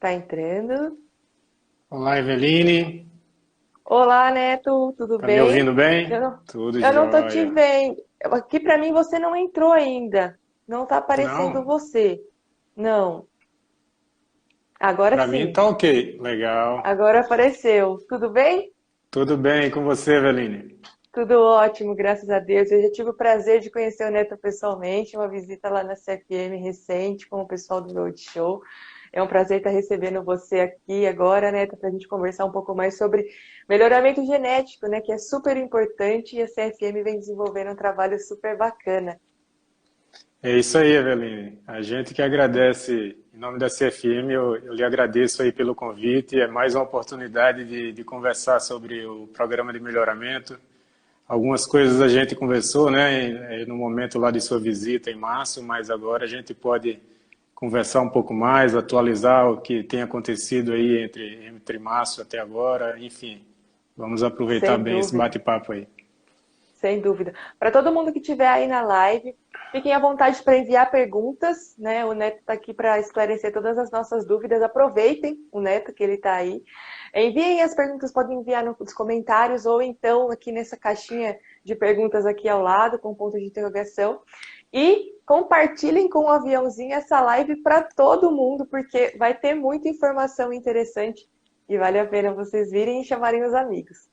Tá entrando. Olá, Eveline. Olá, Neto, tudo Tá me bem? ouvindo Eu bem? não, Tudo eu não tô te jóia. vendo. Aqui pra mim você não entrou ainda. Não tá aparecendo Não, você. Não. Agora para mim sim. tá ok. Legal. Agora apareceu. Tudo bem? Tudo bem com você, Eveline? Tudo ótimo, graças a Deus. Eu já tive o prazer de conhecer o Neto pessoalmente, uma visita lá na CFM recente com o pessoal do Roadshow. É um prazer estar recebendo você aqui agora, Neto, para a gente conversar um pouco mais sobre melhoramento genético, né, que é super importante e a CFM vem desenvolvendo um trabalho super bacana. É isso aí, Eveline. A gente que agradece, em nome da CFM, eu lhe agradeço aí pelo convite. É mais uma oportunidade de conversar sobre o programa de melhoramento. Algumas coisas a gente conversou, né, no momento lá de sua visita em março, mas agora a gente pode conversar um pouco mais, atualizar o que tem acontecido aí entre março até agora, enfim. Vamos aproveitar Sem bem esse dúvida. bate-papo aí. Sem dúvida. Para todo mundo que estiver aí na live, fiquem à vontade para enviar perguntas, né? O Neto está aqui para esclarecer todas as nossas dúvidas. Aproveitem o Neto que ele está aí. Enviem as perguntas, podem enviar nos comentários ou então aqui nessa caixinha de perguntas aqui ao lado, com ponto de interrogação. E compartilhem com o aviãozinho essa live para todo mundo, porque vai ter muita informação interessante e vale a pena vocês virem e chamarem os amigos.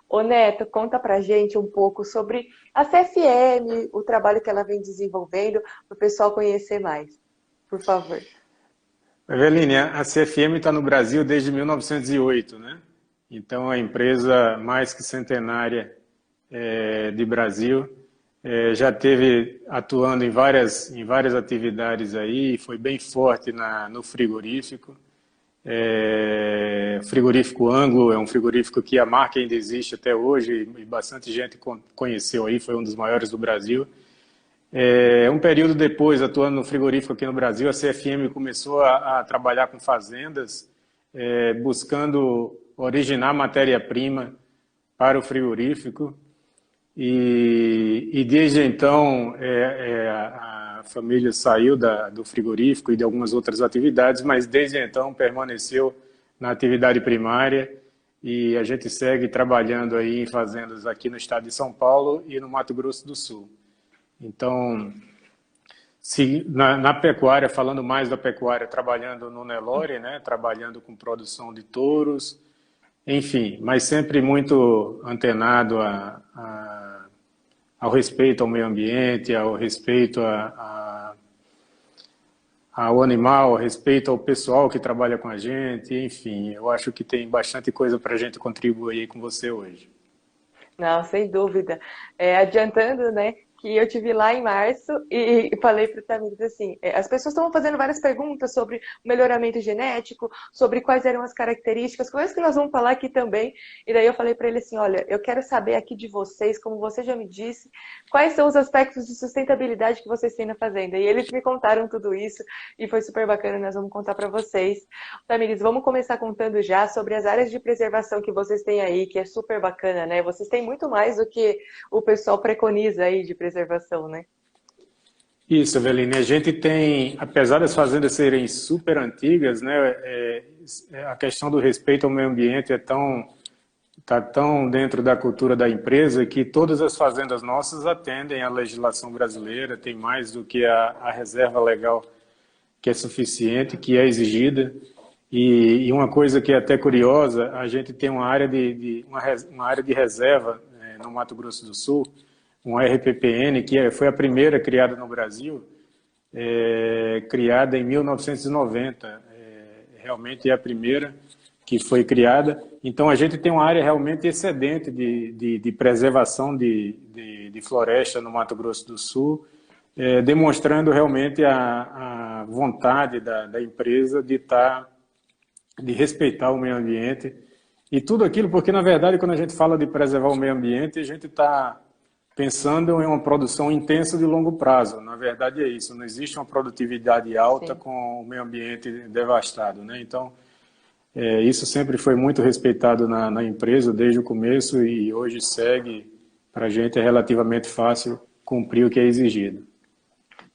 Ô Neto, conta pra gente um pouco sobre a CFM, o trabalho que ela vem desenvolvendo, para o pessoal conhecer mais, por favor. Eveline, a CFM está no Brasil desde 1908, né? Então, é a empresa mais que centenária de Brasil. Já teve atuando em várias atividades aí, foi bem forte no frigorífico. Frigorífico Anglo é um frigorífico que a marca ainda existe até hoje e bastante gente conheceu aí, foi um dos maiores do Brasil. Um período depois, atuando no frigorífico aqui no Brasil, a CFM começou a trabalhar com fazendas, buscando originar matéria-prima para o frigorífico. E desde então, a família saiu do frigorífico e de algumas outras atividades, mas desde então permaneceu na atividade primária e a gente segue trabalhando aí em fazendas aqui no estado de São Paulo e no Mato Grosso do Sul. Então, se, na pecuária, falando mais da pecuária, trabalhando no Nelore, né, trabalhando com produção de touros, enfim, mas sempre muito antenado ao respeito ao meio ambiente, ao respeito ao animal, ao respeito ao pessoal que trabalha com a gente, enfim, eu acho que tem bastante coisa para a gente contribuir com você hoje. Não, sem dúvida. Adiantando, né, que eu tive lá em março e falei para o Tamires assim, as pessoas estão fazendo várias perguntas sobre o melhoramento genético, sobre quais eram as características, coisas que nós vamos falar aqui também. E daí eu falei para ele assim, olha, eu quero saber aqui de vocês, como você já me disse, quais são os aspectos de sustentabilidade que vocês têm na fazenda. E eles me contaram tudo isso e foi super bacana, nós vamos contar para vocês. Tamires, vamos começar contando já sobre as áreas de preservação que vocês têm aí, que é super bacana, né? Vocês têm muito mais do que o pessoal preconiza aí de preservação, né? Isso, Eveline, a gente tem, apesar das fazendas serem super antigas, né, a questão do respeito ao meio ambiente tá tão dentro da cultura da empresa que todas as fazendas nossas atendem à legislação brasileira, tem mais do que a reserva legal que é suficiente, que é exigida. E uma coisa que é até curiosa, a gente tem uma área uma área de reserva no Mato Grosso do Sul, um RPPN, que foi a primeira criada no Brasil, criada em 1990. Realmente é a primeira que foi criada. Então, a gente tem uma área realmente excedente de preservação de floresta no Mato Grosso do Sul, demonstrando realmente a vontade da empresa de respeitar o meio ambiente e tudo aquilo, porque, na verdade, quando a gente fala de preservar o meio ambiente, a gente está pensando em uma produção intensa de longo prazo. Na verdade, é isso. Não existe uma produtividade alta Sim. com o meio ambiente devastado, né? Então, isso sempre foi muito respeitado na empresa desde o começo e hoje segue. Para a gente é relativamente fácil cumprir o que é exigido.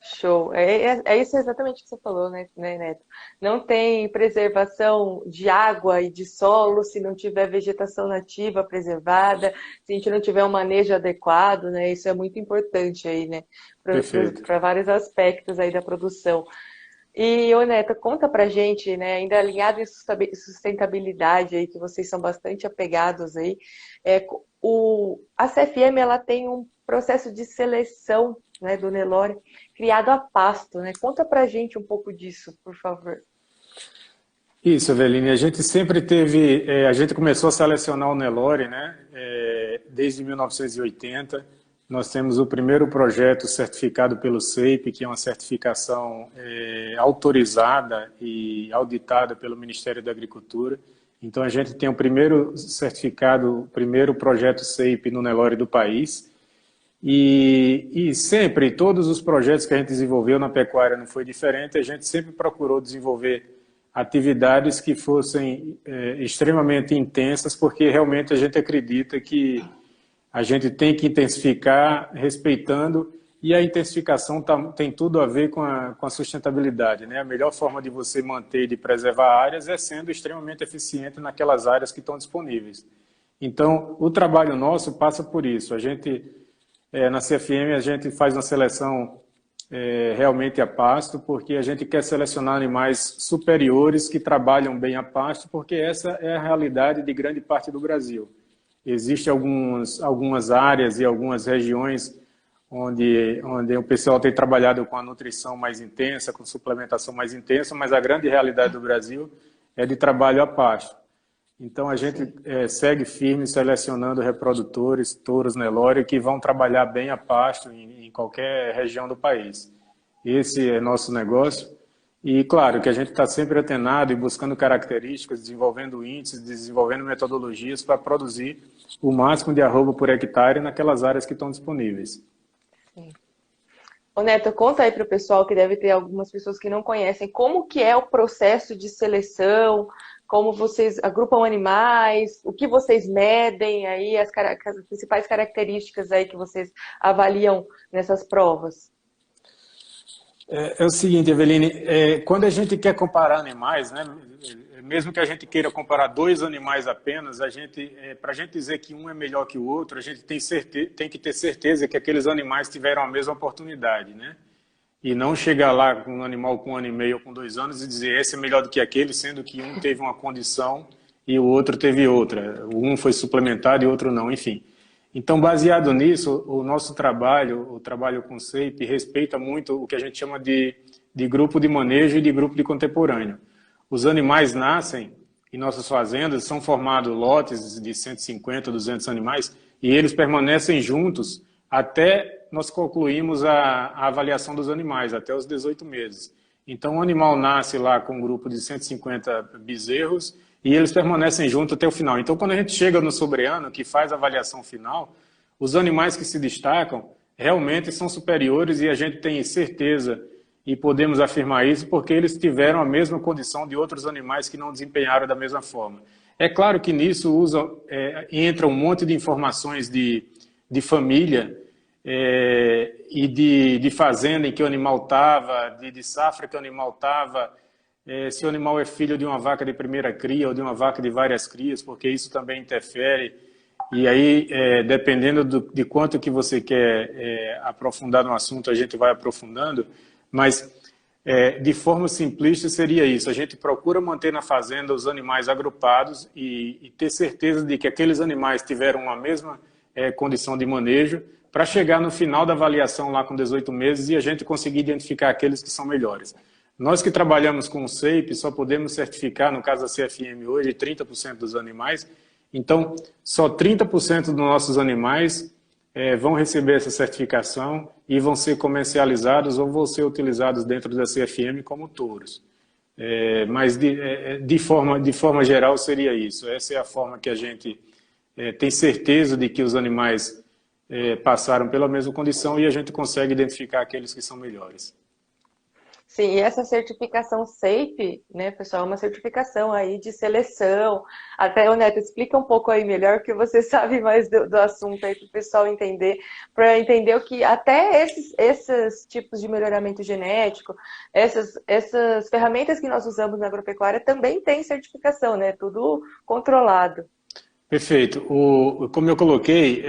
Show. É isso exatamente que você falou, né, Neto? Não tem preservação de água e de solo se não tiver vegetação nativa preservada, se a gente não tiver um manejo adequado, né? Isso é muito importante aí, né? Perfeito. Para vários aspectos aí da produção. E, ô Neto, conta pra gente, né, ainda alinhado em sustentabilidade aí, que vocês são bastante apegados aí, a CFM, ela tem um processo de seleção, né, do Nelore criado a pasto, né? Conta pra gente um pouco disso, por favor. Isso, Eveline, a gente sempre teve, a gente começou a selecionar o Nelore, né, desde 1980. Nós temos o primeiro projeto certificado pelo CEIP, que é uma certificação autorizada e auditada pelo Ministério da Agricultura. Então a gente tem o primeiro certificado, o primeiro projeto CEIP no Nelore do país. E sempre, todos os projetos que a gente desenvolveu na pecuária não foi diferente, a gente sempre procurou desenvolver atividades que fossem extremamente intensas, porque realmente a gente acredita que a gente tem que intensificar respeitando, e a intensificação tem tudo a ver com a sustentabilidade, né? A melhor forma de você manter e de preservar áreas é sendo extremamente eficiente naquelas áreas que estão disponíveis. Então, o trabalho nosso passa por isso. A gente, na CFM, a gente faz uma seleção realmente a pasto, porque a gente quer selecionar animais superiores que trabalham bem a pasto, porque essa é a realidade de grande parte do Brasil. Existem algumas áreas e algumas regiões onde o pessoal tem trabalhado com a nutrição mais intensa, com suplementação mais intensa, mas a grande realidade do Brasil é de trabalho a pasto. Então a gente segue firme selecionando reprodutores, touros Nelore, que vão trabalhar bem a pasto em qualquer região do país. Esse é nosso negócio. E claro que a gente está sempre atenado e buscando características, desenvolvendo índices, desenvolvendo metodologias para produzir o máximo de arroba por hectare naquelas áreas que estão disponíveis. Sim. Ô Neto, conta aí para o pessoal, que deve ter algumas pessoas que não conhecem, como que é o processo de seleção, como vocês agrupam animais, o que vocês medem aí, as principais características aí que vocês avaliam nessas provas. É o seguinte, Eveline, quando a gente quer comparar animais, né, mesmo que a gente queira comparar dois animais apenas, para a gente dizer que um é melhor que o outro, a gente tem que ter certeza que aqueles animais tiveram a mesma oportunidade, né? E não chegar lá com um animal com 1 ano e meio ou com 2 anos e dizer esse é melhor do que aquele, sendo que um teve uma condição e o outro teve outra. Um foi suplementado e o outro não, enfim. Então, baseado nisso, o nosso trabalho, o trabalho com SEIP, respeita muito o que a gente chama de grupo de manejo e de grupo de contemporâneo. Os animais nascem em nossas fazendas, são formados lotes de 150, 200 animais, e eles permanecem juntos até nós concluímos a avaliação dos animais, até os 18 meses. Então, o animal nasce lá com um grupo de 150 bezerros e eles permanecem juntos até o final. Então, quando a gente chega no sobreano, que faz a avaliação final, os animais que se destacam realmente são superiores e a gente tem certeza e podemos afirmar isso porque eles tiveram a mesma condição de outros animais que não desempenharam da mesma forma. É claro que nisso entra um monte de informações de família, e de fazenda em que o animal estava, de safra que o animal estava, se o animal é filho de uma vaca de primeira cria ou de uma vaca de várias crias, porque isso também interfere. E aí, dependendo de quanto que você quer aprofundar no assunto, a gente vai aprofundando, mas de forma simplista seria isso, a gente procura manter na fazenda os animais agrupados e ter certeza de que aqueles animais tiveram a mesma condição de manejo, para chegar no final da avaliação lá com 18 meses e a gente conseguir identificar aqueles que são melhores. Nós que trabalhamos com o SEIP só podemos certificar, no caso da CFM hoje, 30% dos animais, então só 30% dos nossos animais vão receber essa certificação e vão ser comercializados ou vão ser utilizados dentro da CFM como touros. Mas de forma geral seria isso, essa é a forma que a gente tem certeza de que os animais passaram pela mesma condição e a gente consegue identificar aqueles que são melhores. Sim, e essa certificação SAFE, né, pessoal, é uma certificação aí de seleção. Até, ô Neto, explica um pouco aí melhor, que você sabe mais do assunto aí para o pessoal entender, para entender o que até esses tipos de melhoramento genético, essas ferramentas que nós usamos na agropecuária também tem certificação, né? Tudo controlado. Perfeito. Como eu coloquei,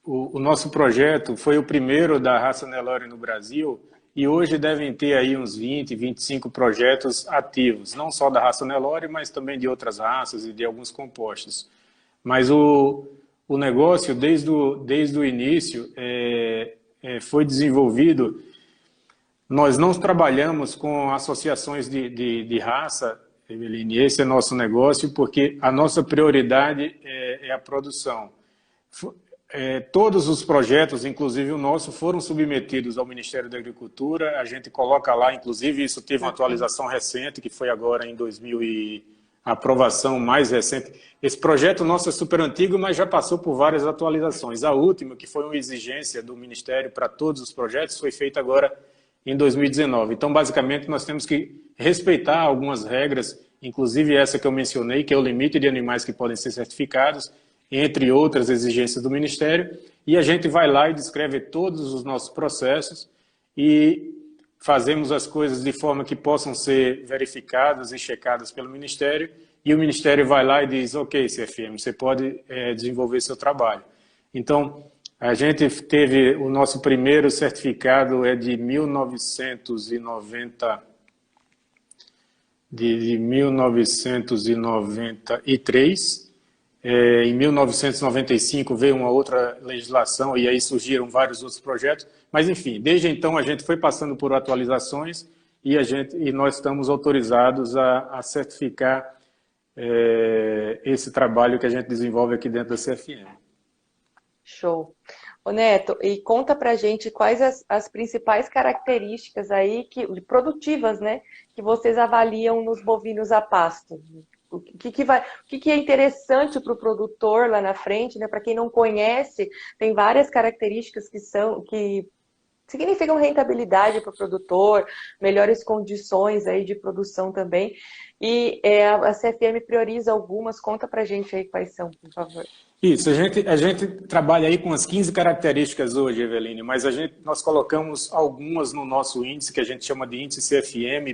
o nosso projeto foi o primeiro da raça Nelore no Brasil e hoje devem ter aí uns 20, 25 projetos ativos, não só da raça Nelore, mas também de outras raças e de alguns compostos. Mas o negócio, desde o início, foi desenvolvido. Nós não trabalhamos com associações de raça, Eveline, esse é nosso negócio, porque a nossa prioridade é a produção. Todos os projetos, inclusive o nosso, foram submetidos ao Ministério da Agricultura, a gente coloca lá, inclusive isso teve uma atualização recente, que foi agora em 2000 e a aprovação mais recente. Esse projeto nosso é super antigo, mas já passou por várias atualizações. A última, que foi uma exigência do Ministério para todos os projetos, foi feita agora em 2019. Então, basicamente, nós temos que respeitar algumas regras, inclusive essa que eu mencionei, que é o limite de animais que podem ser certificados, entre outras exigências do Ministério, e a gente vai lá e descreve todos os nossos processos e fazemos as coisas de forma que possam ser verificadas e checadas pelo Ministério, e o Ministério vai lá e diz, ok, CFM, você pode desenvolver seu trabalho. Então, a gente teve o nosso primeiro certificado de 1990, de 1993. Em 1995 veio uma outra legislação e aí surgiram vários outros projetos. Mas, enfim, desde então a gente foi passando por atualizações e nós estamos autorizados a certificar esse trabalho que a gente desenvolve aqui dentro da CFM. Show. Ô Neto, e conta pra gente quais as principais características aí produtivas, né, que vocês avaliam nos bovinos a pasto. O que é interessante para o produtor lá na frente, né? Para quem não conhece, tem várias características que significam rentabilidade para o produtor, melhores condições aí de produção também. E a CFM prioriza algumas. Conta para a gente aí quais são, por favor. Isso, a gente trabalha aí com as 15 características hoje, Eveline, mas nós colocamos algumas no nosso índice, que a gente chama de índice CFM.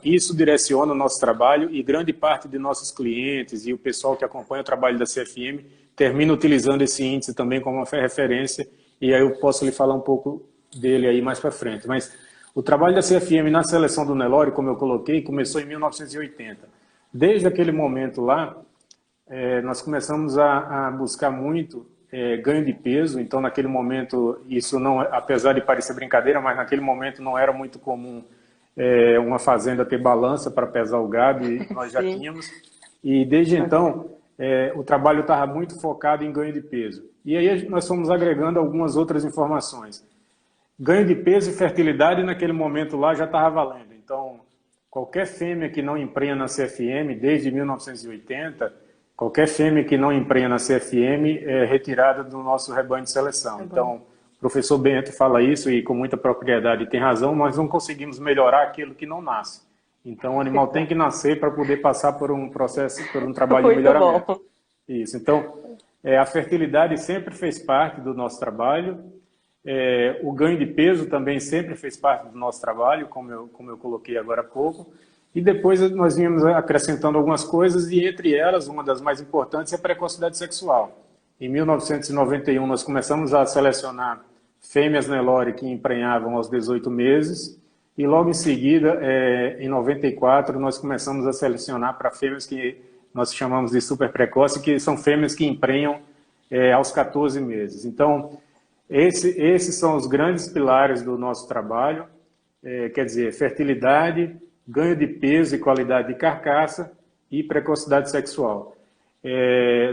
Isso direciona o nosso trabalho e grande parte de nossos clientes e o pessoal que acompanha o trabalho da CFM termina utilizando esse índice também como uma referência, e aí eu posso lhe falar um pouco dele aí mais para frente. Mas o trabalho da CFM na seleção do Nelore, como eu coloquei, começou em 1980. Desde aquele momento lá, nós começamos a buscar muito ganho de peso. Então, naquele momento, isso não, apesar de parecer brincadeira, mas naquele momento não era muito comum uma fazenda ter balança para pesar o gado, e nós já tínhamos. E desde então, o trabalho estava muito focado em ganho de peso. E aí nós fomos agregando algumas outras informações. Ganho de peso e fertilidade naquele momento lá já estava valendo. Então, qualquer fêmea que não emprenha na CFM desde 1980, qualquer fêmea que não emprenha na CFM é retirada do nosso rebanho de seleção. Então, o professor Bento fala isso e com muita propriedade tem razão, nós não conseguimos melhorar aquilo que não nasce. Então, o animal tem que nascer para poder passar por um processo, por um trabalho de melhoramento. Bom. Isso. Então, a fertilidade sempre fez parte do nosso trabalho. O ganho de peso também sempre fez parte do nosso trabalho, como eu coloquei agora há pouco. E depois nós vínhamos acrescentando algumas coisas, e entre elas, uma das mais importantes é a precocidade sexual. Em 1991, nós começamos a selecionar fêmeas Nelore que emprenhavam aos 18 meses, e logo em seguida, em 94, nós começamos a selecionar para fêmeas que nós chamamos de super precoce, que são fêmeas que emprenham aos 14 meses. Então, esses são os grandes pilares do nosso trabalho, quer dizer, fertilidade, ganho de peso e qualidade de carcaça e precocidade sexual.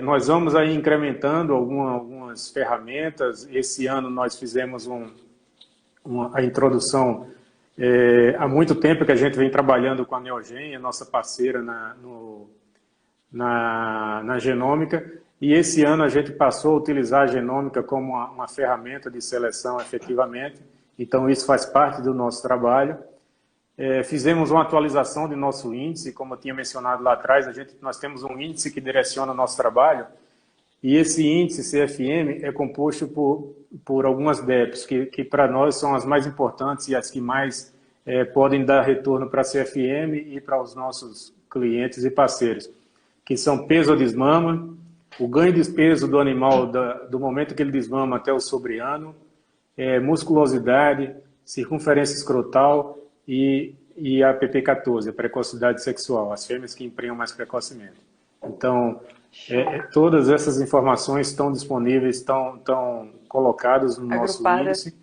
Nós vamos aí incrementando algumas ferramentas. Esse ano nós fizemos a introdução, há muito tempo que a gente vem trabalhando com a Neogen, a nossa parceira na genômica, e esse ano a gente passou a utilizar a genômica como uma ferramenta de seleção efetivamente. Então isso faz parte do nosso trabalho. Fizemos uma atualização de nosso índice, como eu tinha mencionado lá atrás, nós temos um índice que direciona o nosso trabalho, e esse índice CFM é composto por algumas DEPs, que para nós são as mais importantes e as que mais podem dar retorno para a CFM e para os nossos clientes e parceiros, que são peso ou desmama, o ganho de peso do animal do momento que ele desmama até o sobreano, musculosidade, circunferência escrotal e a PP14, a precocidade sexual, as fêmeas que emprenham mais precocemente. Então, todas essas informações estão disponíveis, estão colocadas no nosso índice.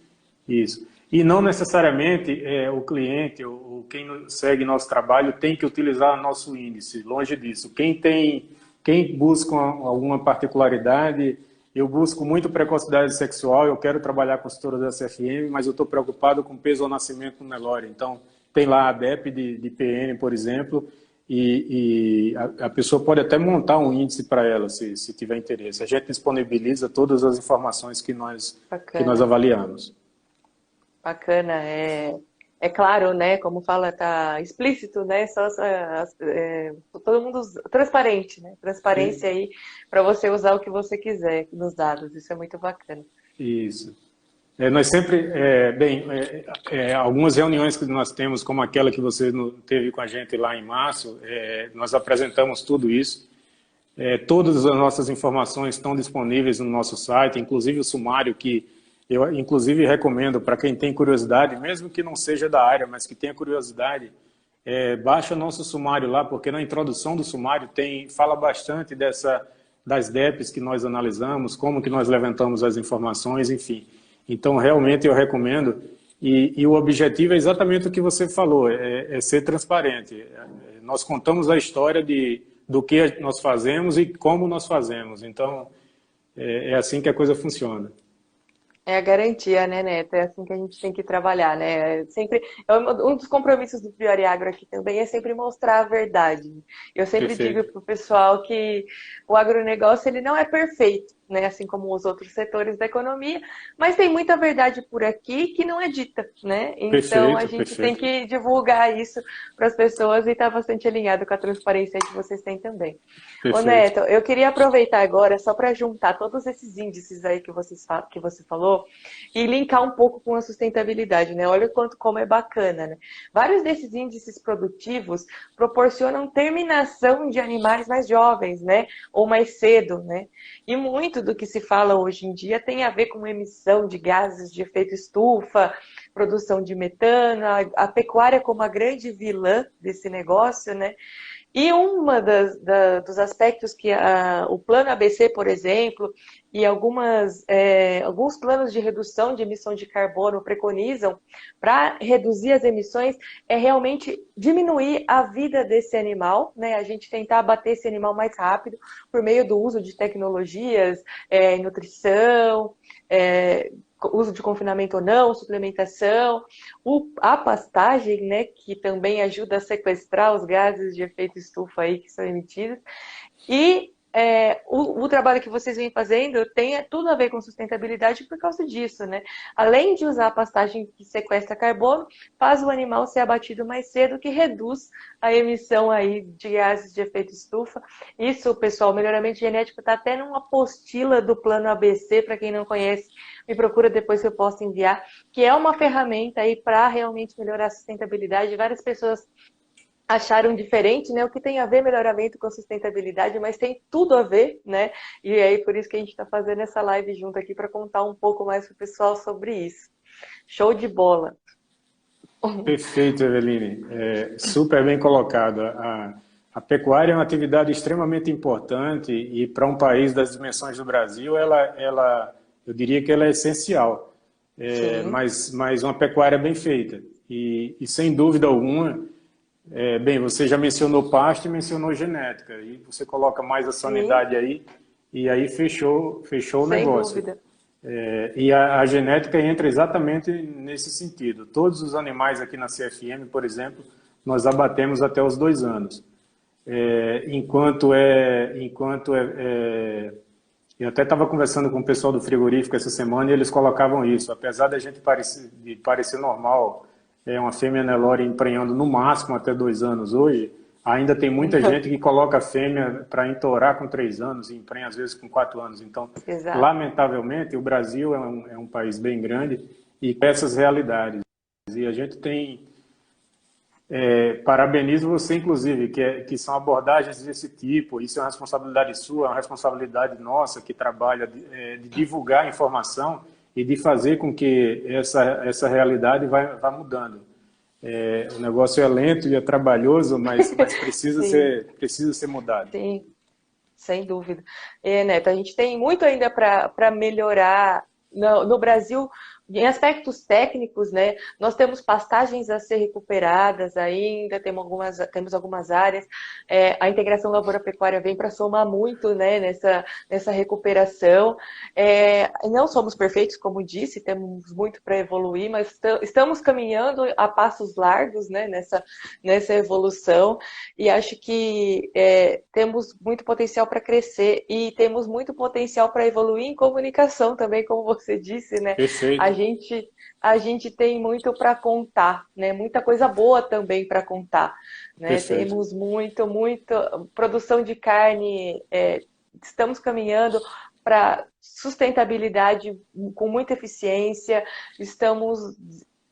Isso. E não necessariamente o cliente ou quem segue nosso trabalho tem que utilizar nosso índice, longe disso. Quem busca alguma particularidade, eu busco muito precocidade sexual, eu quero trabalhar com estouro da CFM, mas eu estou preocupado com peso ao nascimento no Nelore. Então, tem lá a DEP de PN, por exemplo, e a pessoa pode até montar um índice para ela, se tiver interesse. A gente disponibiliza todas as informações que nós avaliamos. Bacana. É claro, né? Como fala, tá explícito, né? Todo mundo transparente, né? Transparência aí para você usar o que você quiser nos dados. Isso é muito bacana. Isso. Nós sempre, algumas reuniões que nós temos, como aquela que você teve com a gente lá em março, nós apresentamos tudo isso. Todas as nossas informações estão disponíveis no nosso site, inclusive o sumário que eu, inclusive, recomendo para quem tem curiosidade, mesmo que não seja da área, mas que tenha curiosidade, baixa nosso sumário lá, porque na introdução do sumário fala bastante das DEPs que nós analisamos, como que nós levantamos as informações, enfim. Então, realmente, eu recomendo. E o objetivo é exatamente o que você falou, é ser transparente. Nós contamos a história do que nós fazemos e como nós fazemos. Então, é assim que a coisa funciona. É a garantia, né, Neto? É assim que a gente tem que trabalhar, né? Um dos compromissos do Priori Agro aqui também é sempre mostrar a verdade. Eu sempre digo para o pessoal que o agronegócio ele não é perfeito, né? Assim como os outros setores da economia, mas tem muita verdade por aqui que não é dita, né? Então a gente tem que divulgar isso para as pessoas e estar bastante alinhado com a transparência que vocês têm também. Ô Neto, eu queria aproveitar agora só para juntar todos esses índices aí que você falou e linkar um pouco com a sustentabilidade, né? Olha como é bacana, né? Vários desses índices produtivos proporcionam terminação de animais mais jovens, né? Ou mais cedo, né? E muito do que se fala hoje em dia tem a ver com emissão de gases de efeito estufa, produção de metano, a pecuária como a grande vilã desse negócio, né? E dos aspectos que o plano ABC, por exemplo, e alguns planos de redução de emissão de carbono preconizam para reduzir as emissões é realmente diminuir a vida desse animal, né? A gente tentar abater esse animal mais rápido por meio do uso de tecnologias, nutrição, uso de confinamento ou não, suplementação, a pastagem, né, que também ajuda a sequestrar os gases de efeito estufa aí que são emitidos. E o trabalho que vocês vêm fazendo tem tudo a ver com sustentabilidade por causa disso, né? Além de usar a pastagem que sequestra carbono, faz o animal ser abatido mais cedo, que reduz a emissão aí de gases de efeito estufa. Isso, pessoal, melhoramento genético está até numa apostila do plano ABC, para quem não conhece, me procura depois que eu posso enviar, que é uma ferramenta aí para realmente melhorar a sustentabilidade. Várias pessoas acharam diferente, né? O que tem a ver melhoramento com sustentabilidade, mas tem tudo a ver, né? E aí por isso que a gente está fazendo essa live junto aqui para contar um pouco mais para o pessoal sobre isso. Show de bola! Perfeito, Eveline. Super bem colocado. A pecuária é uma atividade extremamente importante e para um país das dimensões do Brasil, eu diria que ela é essencial. Mas uma pecuária bem feita. E sem dúvida alguma, bem, você já mencionou pasto e mencionou genética. E você coloca mais a sanidade aí, e aí fechou o negócio. Sem dúvida. E a genética entra exatamente nesse sentido. Todos os animais aqui na CFM, por exemplo, nós abatemos até os 2 anos. Eu até estava conversando com o pessoal do frigorífico essa semana e eles colocavam isso. Apesar da gente parecer normal é uma fêmea Nelore emprenhando no máximo até 2 anos hoje, ainda tem muita gente que coloca a fêmea para entourar com 3 anos e emprenha às vezes com 4 anos. Então, Exato. lamentavelmente, o Brasil é um país bem grande e com essas realidades. E a gente tem... parabenizo você, inclusive, que são abordagens desse tipo. Isso é uma responsabilidade sua, é uma responsabilidade nossa que trabalha de divulgar informação e de fazer com que essa realidade vá mudando. O negócio é lento e é trabalhoso, mas precisa ser mudado. Sim, sem dúvida. Neto, a gente tem muito ainda para melhorar no Brasil. Em aspectos técnicos, né, nós temos pastagens a ser recuperadas ainda, temos algumas áreas. A integração lavoura-pecuária vem para somar muito, né, nessa recuperação. Não somos perfeitos, como disse, temos muito para evoluir, mas estamos caminhando a passos largos, né, nessa evolução, e acho que temos muito potencial para crescer e temos muito potencial para evoluir em comunicação também, como você disse, né? Perfeito. A gente tem muito para contar, né? Muita coisa boa também para contar, né? Perfeito. Temos muito produção de carne, estamos caminhando para sustentabilidade com muita eficiência,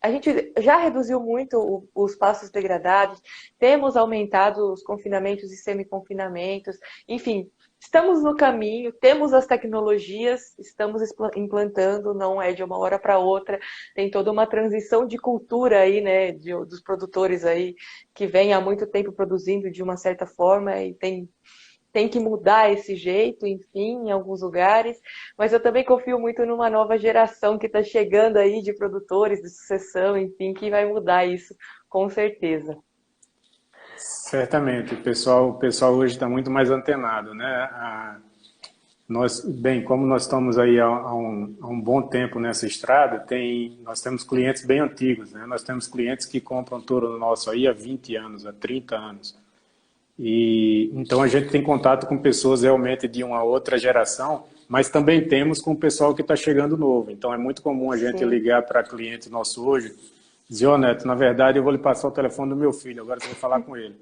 a gente já reduziu muito os pastos degradados, temos aumentado os confinamentos e semi-confinamentos, enfim, estamos no caminho, temos as tecnologias, estamos implantando, não é de uma hora para outra, tem toda uma transição de cultura aí, né, dos produtores aí, que vem há muito tempo produzindo de uma certa forma e tem que mudar esse jeito, enfim, em alguns lugares, mas eu também confio muito numa nova geração que está chegando aí de produtores, de sucessão, enfim, que vai mudar isso, com certeza. Certamente, o pessoal hoje está muito mais antenado, né? Como nós estamos aí há um bom tempo nessa estrada, nós temos clientes bem antigos, né? Nós temos clientes que compram touro nosso aí há 20 anos, há 30 anos. E então a gente tem contato com pessoas realmente de uma outra geração, mas também temos com o pessoal que está chegando novo. Então é muito comum a gente Sim. ligar para cliente nosso hoje, dizer: "Ô Neto, na verdade eu vou lhe passar o telefone do meu filho, agora você vai falar com ele."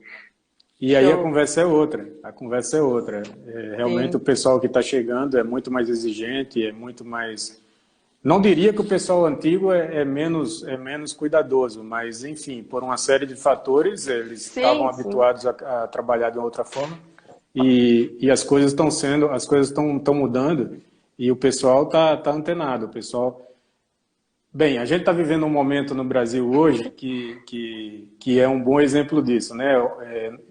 E aí a Show. conversa é outra. A conversa é outra. Realmente o Sim. pessoal que está chegando é muito mais exigente, é muito mais... Não diria que o pessoal antigo é menos cuidadoso, mas, enfim, por uma série de fatores, eles estavam Sim, sim. habituados a trabalhar de outra forma e as coisas estão mudando e o pessoal tá antenado. O pessoal... Bem, a gente está vivendo um momento no Brasil hoje que é um bom exemplo disso, né?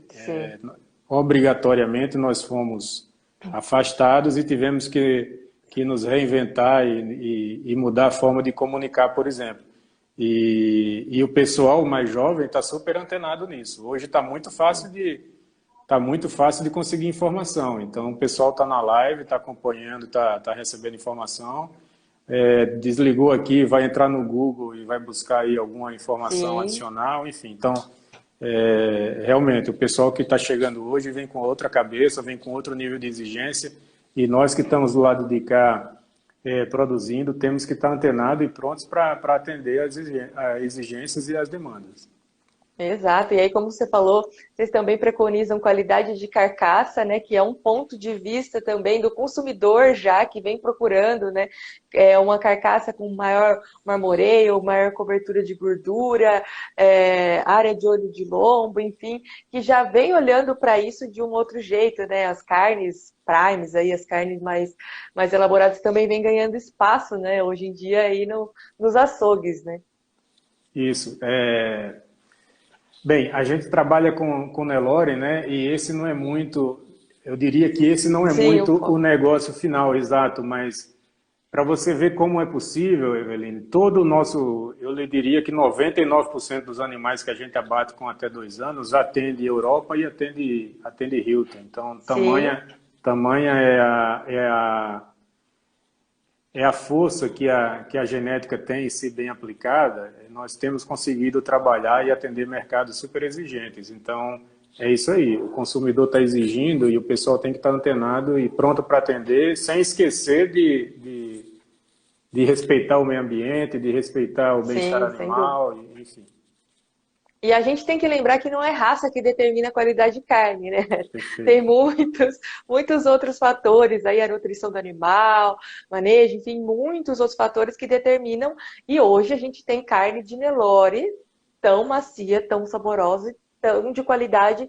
Sim. Obrigatoriamente nós fomos afastados e tivemos que nos reinventar e mudar a forma de comunicar, por exemplo. E o pessoal mais jovem está super antenado nisso. Hoje tá muito fácil de conseguir informação. Então o pessoal está na live, está acompanhando, está recebendo informação. Desligou aqui, vai entrar no Google e vai buscar aí alguma informação Sim. adicional, enfim. Então, realmente, o pessoal que está chegando hoje vem com outra cabeça, vem com outro nível de exigência, e nós que estamos do lado de cá produzindo, temos que estar antenados e prontos para atender as exigências e as demandas. Exato, e aí como você falou, vocês também preconizam qualidade de carcaça, né, que é um ponto de vista também do consumidor já que vem procurando, né, uma carcaça com maior marmoreio, maior cobertura de gordura, área de olho de lombo, enfim, que já vem olhando para isso de um outro jeito, né, as carnes primes aí, as carnes mais elaboradas também vem ganhando espaço, né, hoje em dia aí nos açougues, né. Isso, Bem, a gente trabalha com Nelore, né? E esse não é muito, eu diria que esse não é Sim, muito o negócio final, exato, mas para você ver como é possível, Eveline, todo o nosso, eu lhe diria que 99% dos animais que a gente abate com até 2 anos atende Europa e atende Hilton. Então, sim. tamanha é a força que a genética tem, se bem aplicada, nós temos conseguido trabalhar e atender mercados super exigentes. Então, é isso aí, o consumidor está exigindo e o pessoal tem que estar antenado e pronto para atender, sem esquecer de respeitar o meio ambiente, de respeitar o bem-estar Sim, sem dúvida. animal, enfim. E a gente tem que lembrar que não é raça que determina a qualidade de carne, né? Tem Perfeito. muitos outros fatores, aí a nutrição do animal, manejo, enfim, muitos outros fatores que determinam. E hoje a gente tem carne de Nelore tão macia, tão saborosa, e tão de qualidade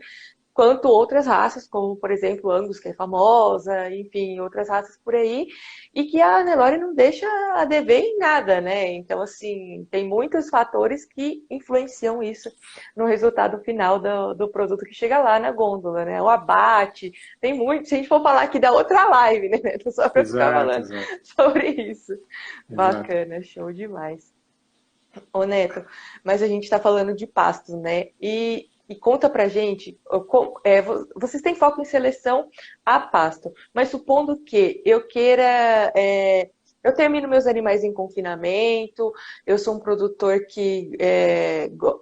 quanto outras raças, como por exemplo Angus, que é famosa, enfim, outras raças por aí, e que a Nelore não deixa a dever em nada, né? Então, assim, tem muitos fatores que influenciam isso no resultado final do produto que chega lá na gôndola, né? O abate, tem muito, se a gente for falar aqui da outra live, né? Só para ficar Exato, falando exato, sobre isso. exato. Bacana, show demais. Ô Neto, mas a gente está falando de pastos, né? E conta pra gente, vocês têm foco em seleção a pasto, mas supondo que eu queira, eu termino meus animais em confinamento, eu sou um produtor que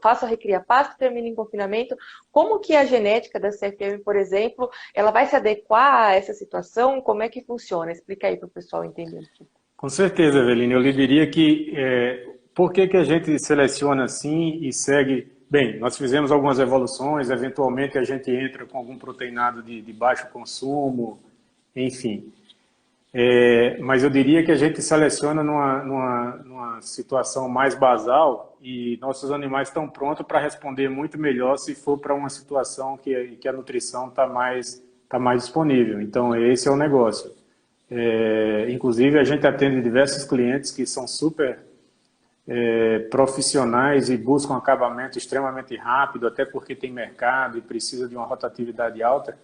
faço a recria pasto, termino em confinamento, como que a genética da CFM, por exemplo, ela vai se adequar a essa situação? Como é que funciona? Explica aí para o pessoal entender um pouco. Com certeza, Eveline. Eu lhe diria que por que a gente seleciona assim e segue. Bem, nós fizemos algumas evoluções, eventualmente a gente entra com algum proteinado de baixo consumo, enfim. Mas eu diria que a gente seleciona numa situação mais basal e nossos animais estão prontos para responder muito melhor se for para uma situação que a nutrição tá mais disponível. Então, esse é o negócio. Inclusive, a gente atende diversos clientes que são super profissionais e buscam acabamento extremamente rápido, até porque tem mercado e precisa de uma rotatividade alta,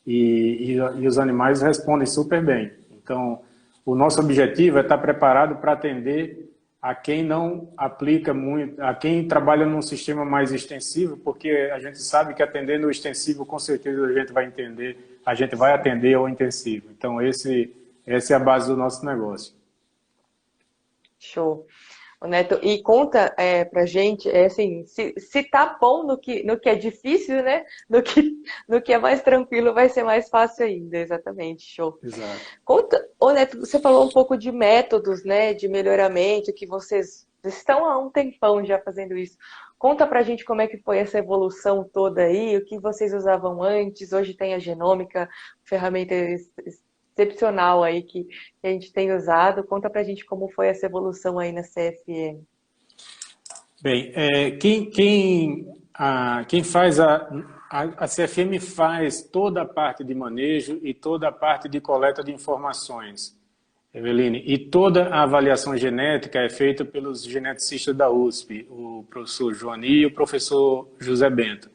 e os animais respondem super bem. Então, o nosso objetivo é estar preparado para atender a quem não aplica muito, a quem trabalha num sistema mais extensivo, porque a gente sabe que atendendo o extensivo, com certeza a gente vai entender, a gente vai atender ao intensivo. Então, essa é a base do nosso negócio. Show. Ô, Neto, e conta pra gente, assim, se tá bom no que é difícil, né? No que é mais tranquilo vai ser mais fácil ainda, exatamente, show. Exato. Conta, ô Neto, você falou um pouco de métodos, né, de melhoramento, que vocês estão há um tempão já fazendo isso. Conta pra gente como é que foi essa evolução toda aí, o que vocês usavam antes, hoje tem a genômica, ferramenta excepcional aí que a gente tem usado. Conta pra gente como foi essa evolução aí na CFM. Bem, quem faz a CFM faz toda a parte de manejo e toda a parte de coleta de informações, Eveline, e toda a avaliação genética é feita pelos geneticistas da USP, o professor Joani e o professor José Bento.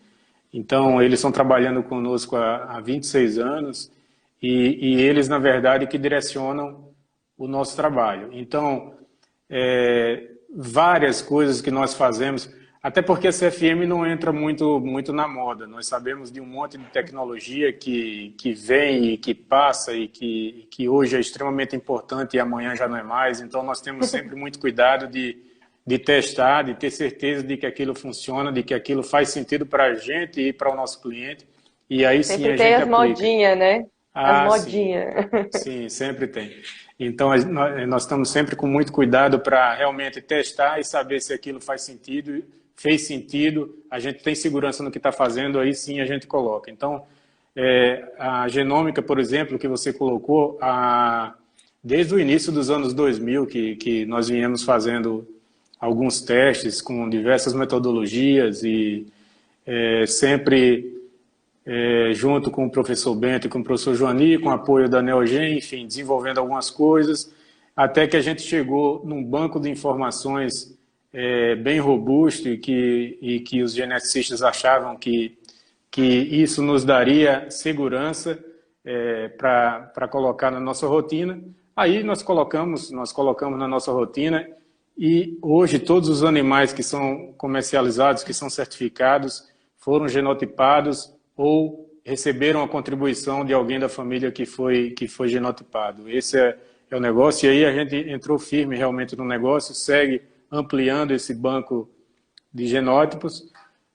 Então, eles estão trabalhando conosco há 26 anos e eles, na verdade, que direcionam o nosso trabalho. Então, várias coisas que nós fazemos, até porque a CFM não entra muito na moda. Nós sabemos de um monte de tecnologia que vem e que passa e que hoje é extremamente importante e amanhã já não é mais. Então, nós temos sempre muito cuidado de testar, de ter certeza de que aquilo funciona, de que aquilo faz sentido para a gente e para o nosso cliente. E aí sim Sempre a tem gente as aplica. modinhas, né? As Ah, sim. modinhas. Sim, sempre tem. Então, nós estamos sempre com muito cuidado para realmente testar e saber se aquilo fez sentido, a gente tem segurança no que está fazendo, aí sim a gente coloca. Então, a genômica, por exemplo, que você colocou, desde o início dos anos 2000, que nós viemos fazendo alguns testes com diversas metodologias e sempre junto com o professor Bento e com o professor Joani, com o apoio da Neogen, enfim, desenvolvendo algumas coisas, até que a gente chegou num banco de informações bem robusto e que os geneticistas achavam que isso nos daria segurança para colocar na nossa rotina. Aí nós colocamos na nossa rotina e hoje todos os animais que são comercializados, que são certificados, foram genotipados ou receberam a contribuição de alguém da família que foi genotipado. Esse é o negócio, e aí a gente entrou firme realmente no negócio, segue ampliando esse banco de genótipos,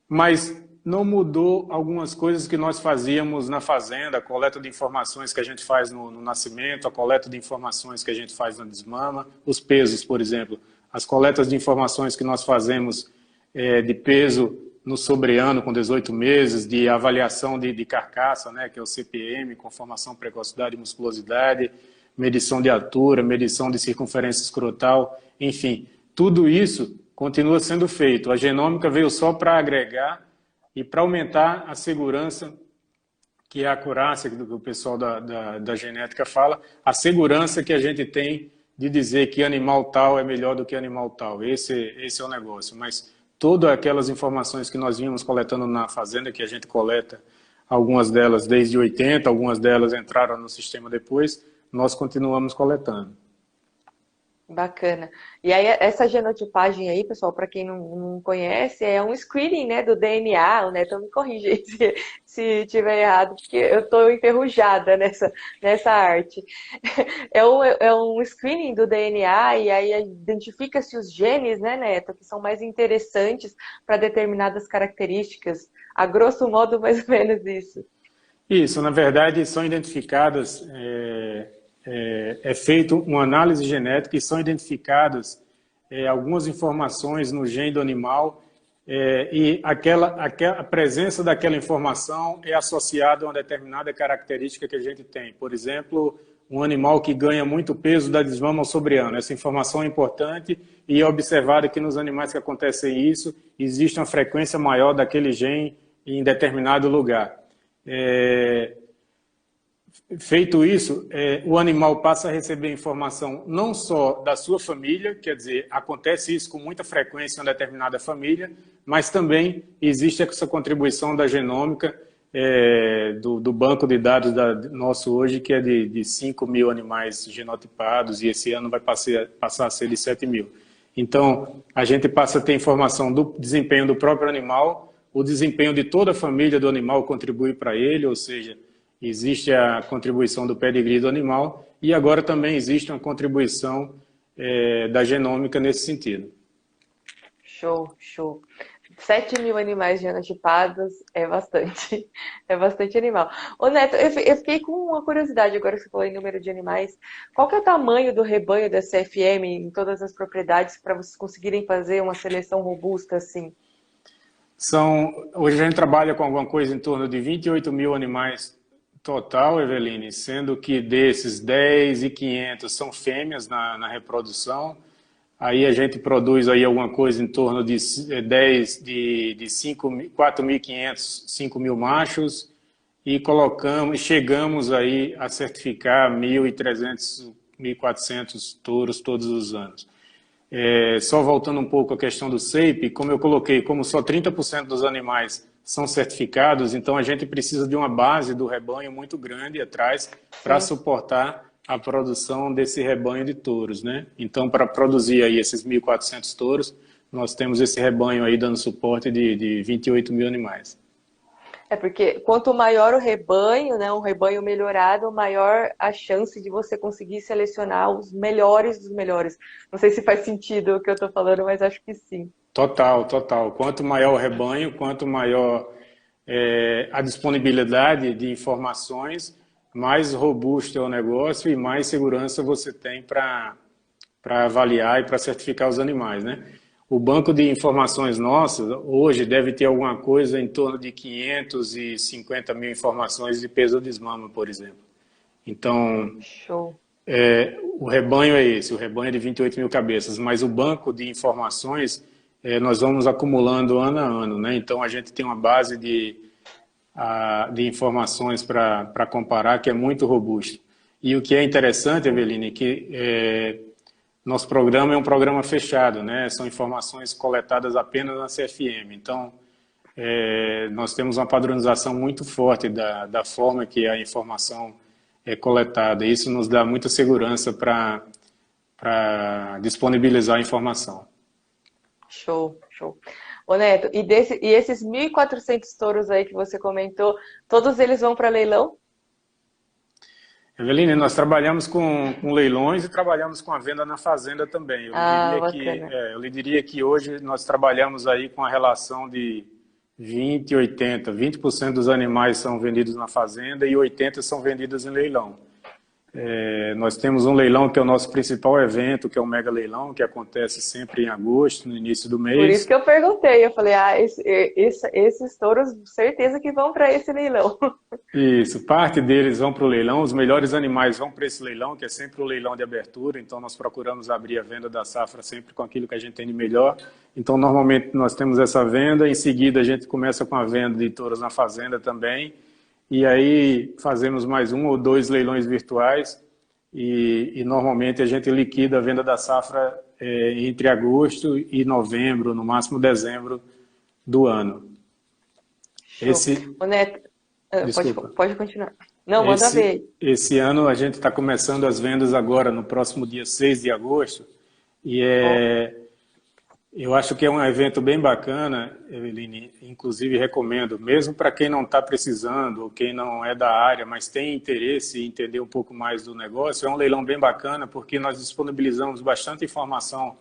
mas não mudou algumas coisas que nós fazíamos na fazenda, a coleta de informações que a gente faz no nascimento, a coleta de informações que a gente faz na desmama, os pesos, por exemplo, as coletas de informações que nós fazemos de peso no sobreano com 18 meses, de avaliação de carcaça, né, que é o CPM, conformação, precocidade e musculosidade, medição de altura, medição de circunferência escrotal, enfim, tudo isso continua sendo feito. A genômica veio só para agregar e para aumentar a segurança, que é a acurácia que o pessoal da genética fala, a segurança que a gente tem de dizer que animal tal é melhor do que animal tal. Esse é o negócio. Mas todas aquelas informações que nós vínhamos coletando na fazenda, que a gente coleta, algumas delas desde 80, algumas delas entraram no sistema depois, nós continuamos coletando. Bacana. E aí, essa genotipagem aí, pessoal, para quem não conhece, é um screening, né, do DNA. O Neto me corrige aí se tiver errado, porque eu estou enferrujada nessa arte. É um screening do DNA e aí identifica-se os genes, né, Neto, que são mais interessantes para determinadas características. A grosso modo, mais ou menos isso. Isso, na verdade, são identificadas... É feito uma análise genética e são identificadas algumas informações no gene do animal e a presença daquela informação é associada a uma determinada característica que a gente tem. Por exemplo, um animal que ganha muito peso da desmama ao sobreano. Essa informação é importante e é observado que nos animais que acontecem isso, existe uma frequência maior daquele gene em determinado lugar. Feito isso, o animal passa a receber informação não só da sua família, quer dizer, acontece isso com muita frequência em uma determinada família, mas também existe essa contribuição da genômica do banco de dados nosso hoje, que é de 5 mil animais genotipados, e esse ano vai passar a ser de 7 mil. Então, a gente passa a ter informação do desempenho do próprio animal, o desempenho de toda a família do animal contribui para ele, ou seja, existe a contribuição do pedigree do animal e agora também existe uma contribuição da genômica nesse sentido. Show, show. 7 mil animais genotipados é bastante. É bastante animal. Ô Neto, eu fiquei com uma curiosidade agora que você falou em número de animais. Qual que é o tamanho do rebanho da CFM em todas as propriedades para vocês conseguirem fazer uma seleção robusta assim? Hoje a gente trabalha com alguma coisa em torno de 28 mil animais total, Eveline, sendo que desses 10.500 são fêmeas na reprodução. Aí a gente produz aí alguma coisa em torno de 4.500, 5 mil machos e chegamos aí a certificar 1.300, 1.400 touros todos os anos. Só voltando um pouco à questão do SEIP, como eu coloquei, como só 30% dos animais são certificados, então a gente precisa de uma base do rebanho muito grande atrás para suportar a produção desse rebanho de touros, né? Então, para produzir aí esses 1.400 touros, nós temos esse rebanho aí dando suporte de 28 mil animais. Porque quanto maior o rebanho, né, um rebanho melhorado, maior a chance de você conseguir selecionar os melhores dos melhores. Não sei se faz sentido o que eu estou falando, mas acho que sim. Total, total. Quanto maior o rebanho, quanto maior a disponibilidade de informações, mais robusto é o negócio e mais segurança você tem para avaliar e para certificar os animais, né? O banco de informações nossas, hoje, deve ter alguma coisa em torno de 550 mil informações de peso ou desmama, por exemplo. Então, show. O rebanho é esse, o rebanho é de 28 mil cabeças, mas o banco de informações nós vamos acumulando ano a ano, né? Então, a gente tem uma base de informações para comparar que é muito robusto. E o que é interessante, Eveline, é que nosso programa é um programa fechado, né? São informações coletadas apenas na CFM. Então, nós temos uma padronização muito forte da forma que a informação é coletada. E isso nos dá muita segurança para disponibilizar a informação. Show, show. Ô Neto, e esses 1.400 touros aí que você comentou, todos eles vão para leilão? Eveline, nós trabalhamos com leilões e trabalhamos com a venda na fazenda também. Eu lhe diria que hoje nós trabalhamos aí com a relação de 20 e 80. 20% dos animais são vendidos na fazenda e 80% são vendidos em leilão. Nós temos um leilão que é o nosso principal evento, que é o Mega Leilão, que acontece sempre em agosto, no início do Por isso mês. que eu perguntei, eu falei, esses touros, certeza que vão para esse leilão. Isso, parte deles vão para o leilão, os melhores animais vão para esse leilão, que é sempre o leilão de abertura, então nós procuramos abrir a venda da safra sempre com aquilo que a gente tem de melhor. Então, normalmente, nós temos essa venda, em seguida a gente começa com a venda de touros na fazenda também, e aí fazemos mais um ou dois leilões virtuais, e normalmente a gente liquida a venda da safra entre agosto e novembro, no máximo dezembro do ano. Show. Ô, Neto, Desculpa. pode continuar. Não, manda ver. Esse ano a gente está começando as vendas agora, no próximo dia 6 de agosto, e eu acho que é um evento bem bacana, Eveline, inclusive recomendo, mesmo para quem não está precisando, ou quem não é da área, mas tem interesse em entender um pouco mais do negócio, é um leilão bem bacana, porque nós disponibilizamos bastante informação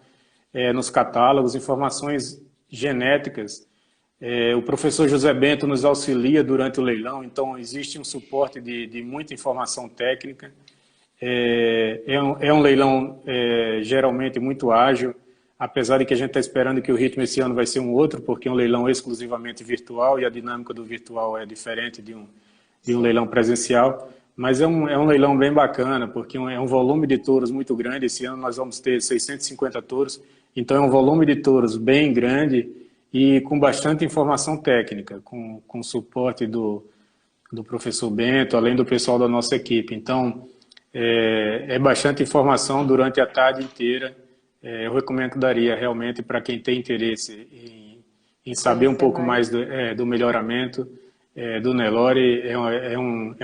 nos catálogos, informações genéticas. O professor José Bento nos auxilia durante o leilão, então existe um suporte de muita informação técnica. É um leilão geralmente muito ágil, apesar de que a gente está esperando que o ritmo esse ano vai ser um outro, porque é um leilão exclusivamente virtual e a dinâmica do virtual é diferente de um leilão presencial. Mas é um leilão bem bacana, porque é um volume de touros muito grande. Esse ano nós vamos ter 650 touros, então é um volume de touros bem grande e com bastante informação técnica, com suporte do professor Bento, além do pessoal da nossa equipe. Então, é bastante informação durante a tarde inteira. Eu recomendaria realmente para quem tem interesse em saber um pouco mais do melhoramento do Nelore, é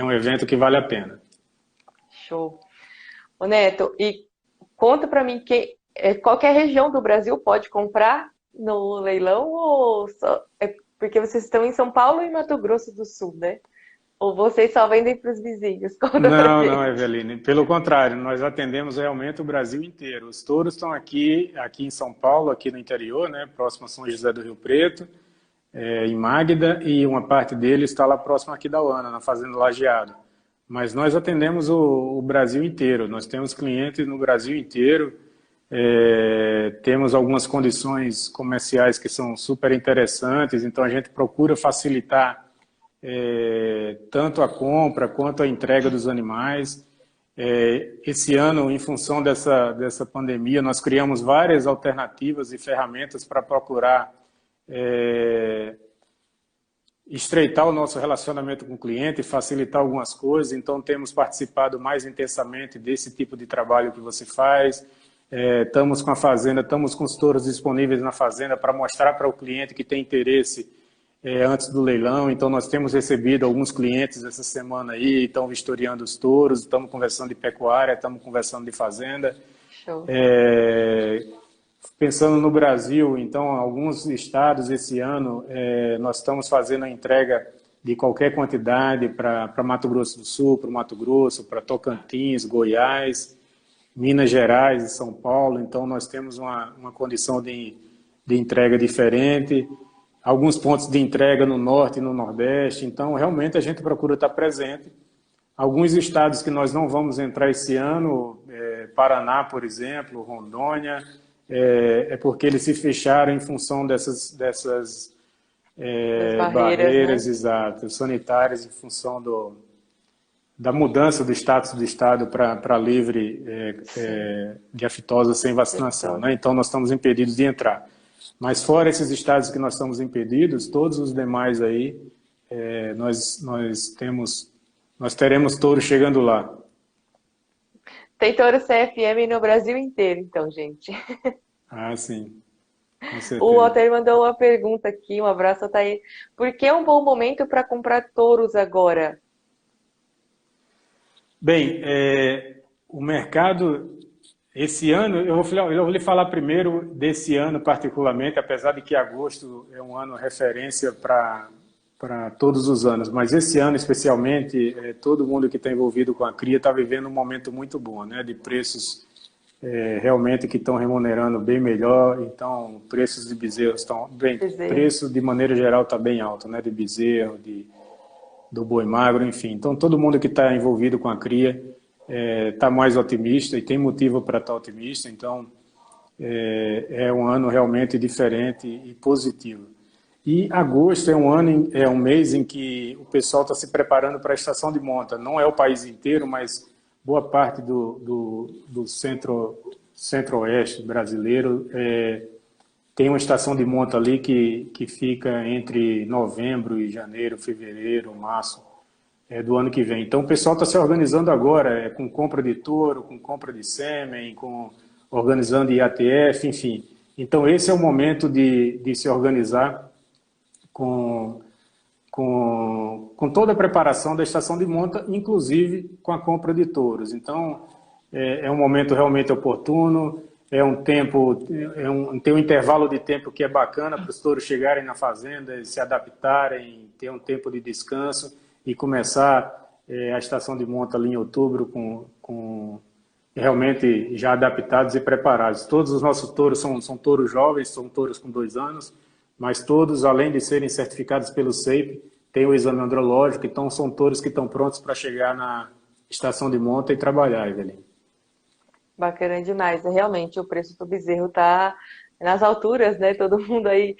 um evento que vale a pena. Show. Ô Neto, e conta para mim qualquer região do Brasil pode comprar no leilão ou porque vocês estão em São Paulo e Mato Grosso do Sul, né? Ou vocês só vendem para os vizinhos? Não, Eveline. Pelo contrário, nós atendemos realmente o Brasil inteiro. Os touros estão aqui em São Paulo, aqui no interior, né, próximo a São José do Rio Preto, em Magda, e uma parte deles está lá próximo aqui da Uana, na Fazenda Lajeado. Mas nós atendemos o Brasil inteiro. Nós temos clientes no Brasil inteiro. Temos algumas condições comerciais que são super interessantes, então a gente procura facilitar tanto a compra quanto a entrega dos animais. Esse ano, em função dessa pandemia, nós criamos várias alternativas e ferramentas para procurar estreitar o nosso relacionamento com o cliente, facilitar algumas coisas. Então, temos participado mais intensamente desse tipo de trabalho que você faz. Estamos com a fazenda, estamos com os touros disponíveis na fazenda para mostrar para o cliente que tem interesse antes do leilão. Então, nós temos recebido alguns clientes essa semana aí, estão vistoriando os touros, estamos conversando de pecuária, estamos conversando de fazenda. Show. Pensando no Brasil, então, alguns estados esse ano, nós estamos fazendo a entrega de qualquer quantidade para Mato Grosso do Sul, para o Mato Grosso, para Tocantins, Goiás, Minas Gerais e São Paulo. Então, nós temos uma condição de entrega diferente. Alguns pontos de entrega no Norte e no Nordeste. Então, realmente, a gente procura estar presente. Alguns estados que nós não vamos entrar esse ano, Paraná, por exemplo, Rondônia, porque eles se fecharam em função dessas barreiras, né? Exato, sanitárias, em função da mudança do status do estado para livre de aftosa sem vacinação, né? Então, nós estamos impedidos de entrar. Mas fora esses estados que nós estamos impedidos, todos os demais aí, nós teremos touros chegando lá. Tem touro CFM no Brasil inteiro, então, gente. Ah, sim. Com certeza. O Walter mandou uma pergunta aqui, um abraço, Altair. Por que é um bom momento para comprar touros agora? Bem, o mercado... Esse ano, eu vou lhe falar primeiro desse ano particularmente, apesar de que agosto é um ano referência para todos os anos, mas esse ano especialmente, todo mundo que está envolvido com a cria está vivendo um momento muito bom, né, de preços realmente que estão remunerando bem melhor. Então, preços de bezerros estão bem, preço de maneira geral está bem alto, né, de bezerro, do boi magro, enfim. Então, todo mundo que está envolvido com a cria está mais otimista e tem motivo para estar otimista, então é um ano realmente diferente e positivo. E agosto é um mês em que o pessoal está se preparando para a estação de monta. Não é o país inteiro, mas boa parte do centro-oeste brasileiro tem uma estação de monta ali que fica entre novembro e janeiro, fevereiro, março do ano que vem. Então o pessoal está se organizando agora, com compra de touro, com compra de sêmen, organizando IATF, enfim. Então esse é o momento de se organizar com toda a preparação da estação de monta, inclusive com a compra de touros. Então, é um momento realmente oportuno, tem um intervalo de tempo que é bacana para os touros chegarem na fazenda, se adaptarem, ter um tempo de descanso e começar a estação de monta ali em outubro com realmente já adaptados e preparados. Todos os nossos touros são touros jovens, são touros com 2 anos, mas todos, além de serem certificados pelo SEIP, têm o exame andrológico, então são touros que estão prontos para chegar na estação de monta e trabalhar, Evelyn. Bacana demais. Realmente, o preço do bezerro está nas alturas, né? Todo mundo aí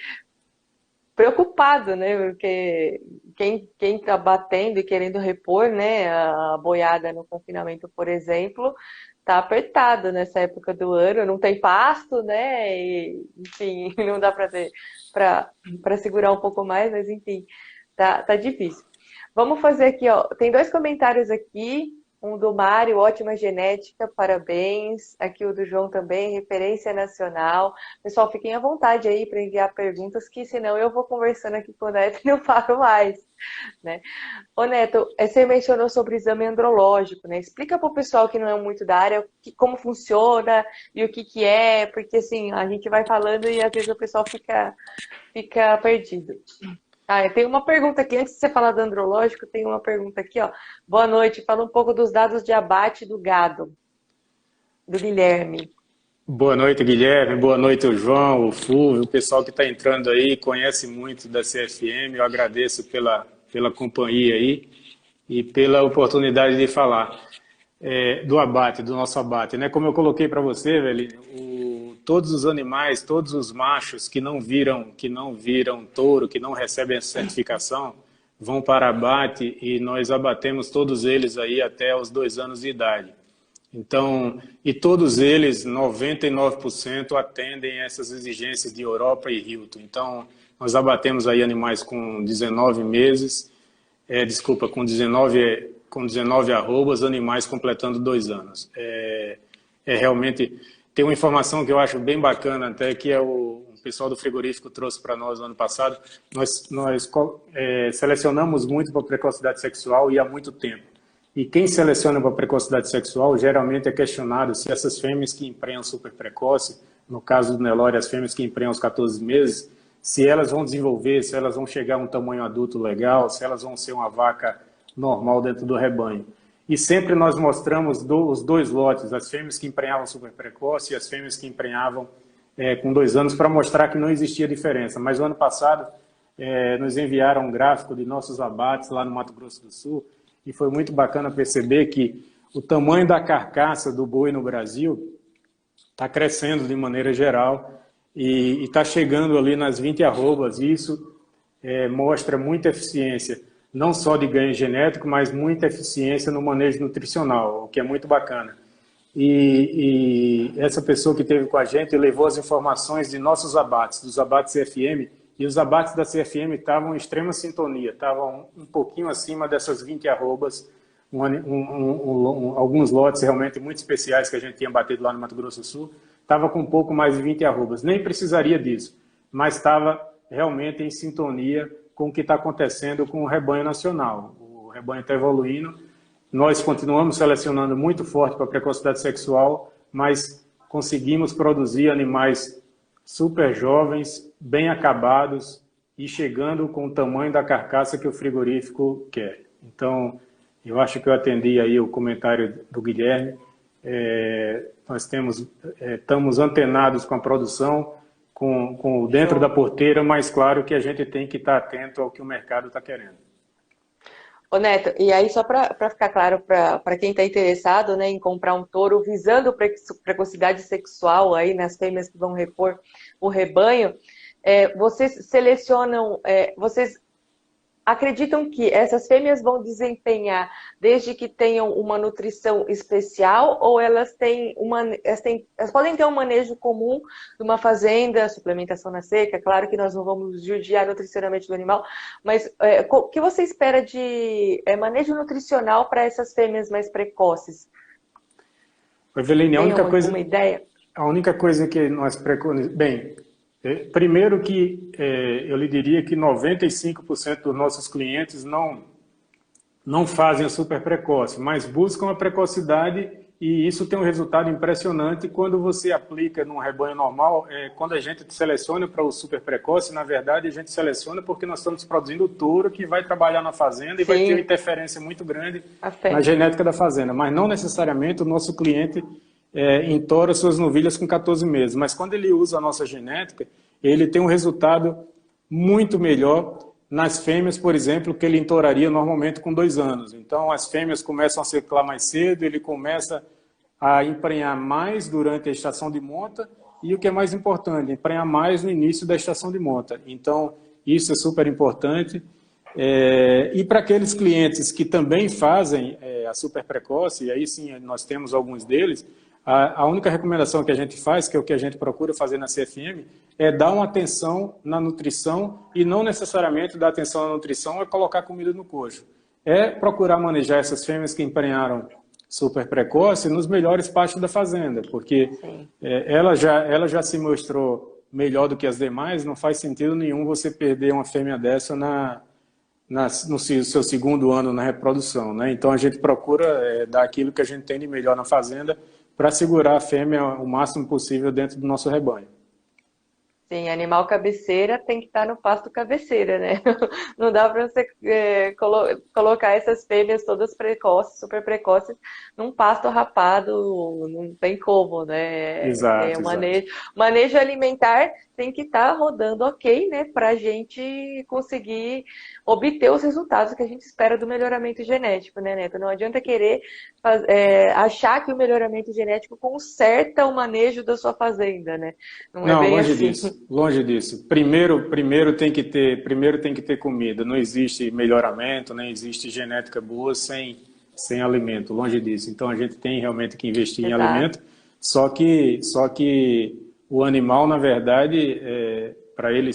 preocupado, né? Porque quem está batendo e querendo repor, né, a boiada no confinamento, por exemplo, tá apertado nessa época do ano, não tem pasto, né? E, enfim, não dá para segurar um pouco mais, mas enfim, tá difícil. Vamos fazer aqui, ó. Tem 2 comentários aqui. Um do Mário, ótima genética, parabéns. Aqui o do João também, referência nacional. Pessoal, fiquem à vontade aí para enviar perguntas, que senão eu vou conversando aqui com o Neto e não paro mais, né? Ô Neto, você mencionou sobre exame andrológico, né? Explica para o pessoal que não é muito da área como funciona e o que é, porque assim, a gente vai falando e às vezes o pessoal fica perdido. Tem uma pergunta aqui, antes de você falar do andrológico, tem uma pergunta aqui, ó. Boa noite, fala um pouco dos dados de abate do gado, do Guilherme. Boa noite, Guilherme, boa noite, o João, o Fulvio, o pessoal que está entrando aí, conhece muito da CFM, eu agradeço pela companhia aí e pela oportunidade de falar do nosso abate, né? Como eu coloquei para você, velho, todos os animais, todos os machos que não viram touro, que não recebem a certificação, vão para abate e nós abatemos todos eles aí até os 2 anos de idade. Então, e todos eles, 99%, atendem essas exigências de Europa e Hilton. Então, nós abatemos aí animais com 19 meses, com 19 arrobas, animais completando 2 anos. Realmente, tem uma informação que eu acho bem bacana até, que o pessoal do frigorífico trouxe para nós no ano passado. Nós selecionamos muito para precocidade sexual e há muito tempo. E quem seleciona para precocidade sexual geralmente é questionado se essas fêmeas que emprenham super precoce, no caso do Nelore, as fêmeas que emprenham aos 14 meses, se elas vão desenvolver, se elas vão chegar a um tamanho adulto legal, se elas vão ser uma vaca normal dentro do rebanho. E sempre nós mostramos os 2 lotes, as fêmeas que emprenhavam super precoce e as fêmeas que emprenhavam com 2 anos, para mostrar que não existia diferença. Mas no ano passado nos enviaram um gráfico de nossos abates lá no Mato Grosso do Sul, e foi muito bacana perceber que o tamanho da carcaça do boi no Brasil está crescendo de maneira geral e está chegando ali nas 20 arrobas. E isso mostra muita eficiência, não só de ganho genético, mas muita eficiência no manejo nutricional, o que é muito bacana. E essa pessoa que esteve com a gente levou as informações de nossos abates, dos abates CFM, e os abates da CFM estavam em extrema sintonia, estavam um pouquinho acima dessas 20 arrobas, alguns lotes realmente muito especiais que a gente tinha batido lá no Mato Grosso do Sul, estava com um pouco mais de 20 arrobas. Nem precisaria disso, mas estava realmente em sintonia com o que está acontecendo com o rebanho nacional. O rebanho está evoluindo, nós continuamos selecionando muito forte para a precocidade sexual, mas conseguimos produzir animais super jovens, bem acabados e chegando com o tamanho da carcaça que o frigorífico quer. Então, eu acho que eu atendi aí o comentário do Guilherme. Nós estamos antenados com a produção, com dentro da porteira, mas claro que a gente tem que estar atento ao que o mercado está querendo. Ô Neto, e aí só para ficar claro para quem está interessado, né, em comprar um touro visando precocidade sexual aí nas fêmeas que vão repor o rebanho, vocês selecionam, vocês acreditam que essas fêmeas vão desempenhar desde que tenham uma nutrição especial ou elas podem ter um manejo comum de uma fazenda, suplementação na seca? Claro que nós não vamos judiar nutricionalmente do animal, mas o que você espera de manejo nutricional para essas fêmeas mais precoces? Eveline, Tem alguma ideia? a única coisa que nós preconizamos... Bem, primeiro que eu lhe diria que 95% dos nossos clientes não fazem a super precoce, mas buscam a precocidade e isso tem um resultado impressionante quando você aplica num rebanho normal. Quando a gente seleciona para o super precoce, na verdade a gente seleciona porque nós estamos produzindo touro que vai trabalhar na fazenda e Sim. vai ter uma interferência muito grande na genética da fazenda, mas não necessariamente o nosso cliente entora suas novilhas com 14 meses, mas quando ele usa a nossa genética, ele tem um resultado muito melhor nas fêmeas, por exemplo, que ele entoraria normalmente com 2 anos. Então, as fêmeas começam a ciclar mais cedo, ele começa a emprenhar mais durante a estação de monta e, o que é mais importante, emprenhar mais no início da estação de monta. Então, isso é super importante. E para aqueles clientes que também fazem a super precoce, e aí sim nós temos alguns deles, a única recomendação que a gente faz, que é o que a gente procura fazer na CFM, é dar uma atenção na nutrição e não necessariamente dar atenção na nutrição é colocar comida no coxo. É procurar manejar essas fêmeas que emprenharam super precoce nos melhores pastos da fazenda, porque ela já se mostrou melhor do que as demais, não faz sentido nenhum você perder uma fêmea dessa no seu segundo ano na reprodução, né? Então a gente procura dar aquilo que a gente tem de melhor na fazenda para segurar a fêmea o máximo possível dentro do nosso rebanho. Sim, animal cabeceira tem que estar no pasto cabeceira, né? Não dá para você colocar essas fêmeas todas precoces, super precoces, num pasto rapado, não tem como, né? Exato, Manejo alimentar tem que estar rodando ok, né? Para a gente conseguir obter os resultados que a gente espera do melhoramento genético, né, Neto? Não adianta querer achar que o melhoramento genético conserta o manejo da sua fazenda, né? Não é bem longe assim. disso, longe disso. Primeiro tem que ter comida. Não existe melhoramento, nem existe genética boa sem alimento, longe disso. Então a gente tem realmente que investir em alimento. Só que o animal, na verdade, para ele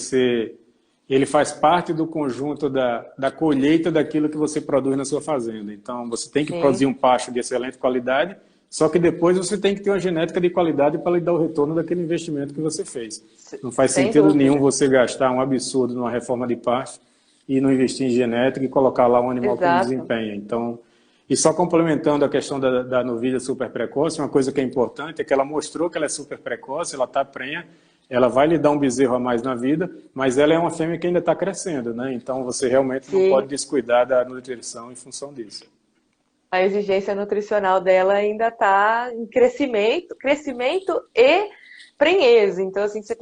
faz parte do conjunto da colheita daquilo que você produz na sua fazenda. Então, você tem que produzir um pasto de excelente qualidade, só que depois você tem que ter uma genética de qualidade para lhe dar o retorno daquele investimento que você fez. Não faz sentido nenhum você gastar um absurdo numa reforma de pasto e não investir em genética e colocar lá um animal que não desempenha. Então, e só complementando a questão da novilha super precoce, uma coisa que é importante é que ela mostrou que ela é super precoce, ela está prenha, ela vai lhe dar um bezerro a mais na vida, mas ela é uma fêmea que ainda está crescendo, né? Então você realmente não pode descuidar da nutrição em função disso. A exigência nutricional dela ainda está em crescimento e prenhez. Então, assim, você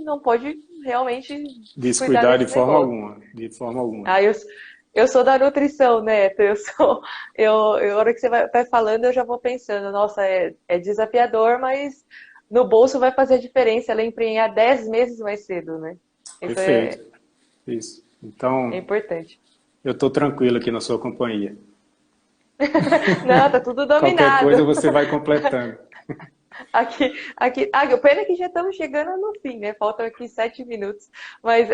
não pode realmente descuidar de forma alguma. De forma alguma. Eu sou da nutrição, Neto. A hora que você vai falando, eu já vou pensando, nossa, é desafiador, mas no bolso vai fazer a diferença ela emprenhar 10 meses mais cedo, né? Perfeito. Isso. Então, é importante. Eu estou tranquilo aqui na sua companhia. Não, tá tudo dominado. Qualquer coisa você vai completando. O pena é que já estamos chegando no fim, né? Faltam aqui 7 minutos. Mas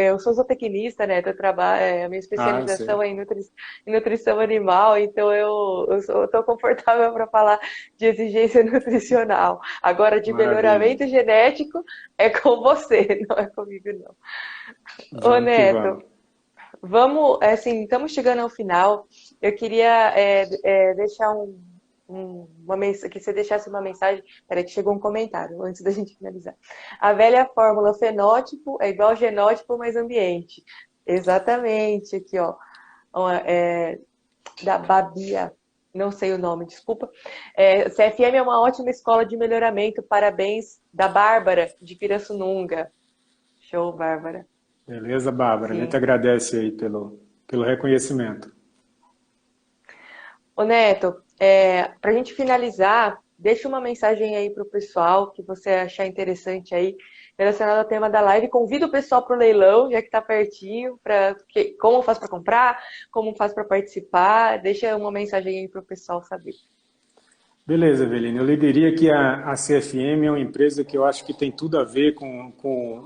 eu sou zootecnista, né? A minha especialização é em nutrição animal, então eu estou confortável para falar de exigência nutricional. Agora, de melhoramento genético, é com você, não é comigo, não. Ô, Neto, vamos, assim, estamos chegando ao final. Eu queria deixar que você deixasse uma mensagem. Peraí, que chegou um comentário antes da gente finalizar. A velha fórmula fenótipo é igual genótipo mais ambiente. Exatamente, aqui, ó. Da Babia, não sei o nome, desculpa. CFM é uma ótima escola de melhoramento. Parabéns, da Bárbara, de Pirassununga. Show, Bárbara. Beleza, Bárbara. A gente agradece aí pelo reconhecimento. Ô Neto, para a gente finalizar, deixa uma mensagem aí para o pessoal que você achar interessante aí, relacionado ao tema da live. Convida o pessoal para o leilão, já que está pertinho, como faz para comprar, como faz para participar. Deixa uma mensagem aí para o pessoal saber. Beleza, Eveline. Eu lhe diria que a CFM é uma empresa que eu acho que tem tudo a ver com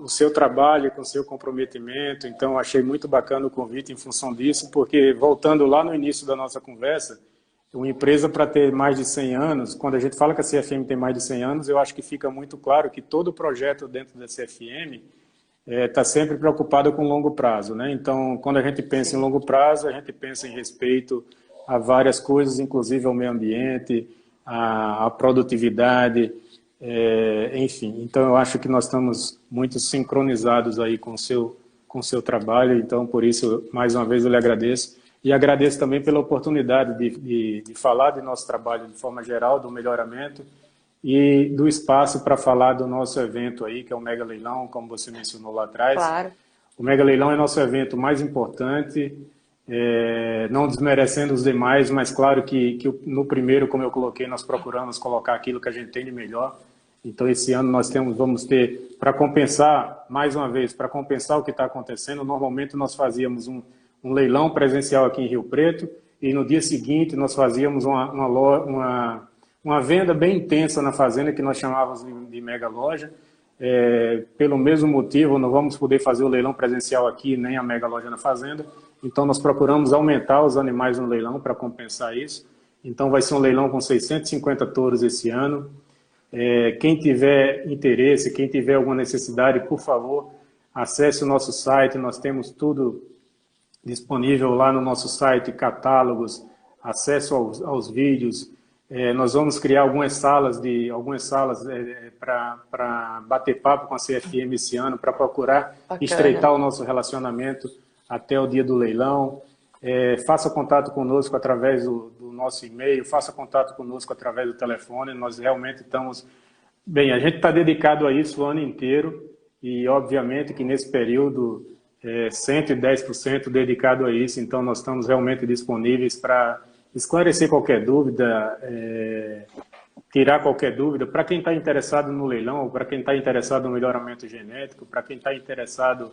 o seu trabalho, com o seu comprometimento. Então, achei muito bacana o convite em função disso, porque, voltando lá no início da nossa conversa, uma empresa para ter mais de 100 anos, quando a gente fala que a CFM tem mais de 100 anos, eu acho que fica muito claro que todo projeto dentro da CFM está sempre preocupado com longo prazo, né? Então, quando a gente pensa em longo prazo, a gente pensa em respeito a várias coisas, inclusive ao meio ambiente, à produtividade, enfim. Então, eu acho que nós estamos muito sincronizados aí com o seu trabalho, então, por isso, mais uma vez, eu lhe agradeço. E agradeço também pela oportunidade de falar do nosso trabalho de forma geral, do melhoramento, e do espaço para falar do nosso evento aí, que é o Mega Leilão, como você mencionou lá atrás. Claro. O Mega Leilão é nosso evento mais importante, não desmerecendo os demais, mas claro que no primeiro, como eu coloquei, nós procuramos colocar aquilo que a gente tem de melhor. Então, esse ano nós vamos ter, para compensar, mais uma vez, para compensar o que está acontecendo, normalmente nós fazíamos um leilão presencial aqui em Rio Preto, e no dia seguinte nós fazíamos uma venda bem intensa na fazenda, que nós chamávamos de mega loja. Pelo mesmo motivo, não vamos poder fazer o leilão presencial aqui, nem a mega loja na fazenda, então nós procuramos aumentar os animais no leilão para compensar isso. Então vai ser um leilão com 650 touros esse ano. Quem tiver interesse, quem tiver alguma necessidade, por favor, acesse o nosso site, nós temos tudo disponível lá no nosso site, catálogos, acesso aos vídeos. Nós vamos criar algumas salas para bater papo com a CFM esse ano, para procurar estreitar o nosso relacionamento até o dia do leilão. Faça contato conosco através do nosso e-mail, faça contato conosco através do telefone. Nós realmente estamos... Bem, a gente está dedicado a isso o ano inteiro e, obviamente, que nesse período 110% dedicado a isso, então nós estamos realmente disponíveis para esclarecer qualquer dúvida, tirar qualquer dúvida, para quem está interessado no leilão, para quem está interessado no melhoramento genético, para quem está interessado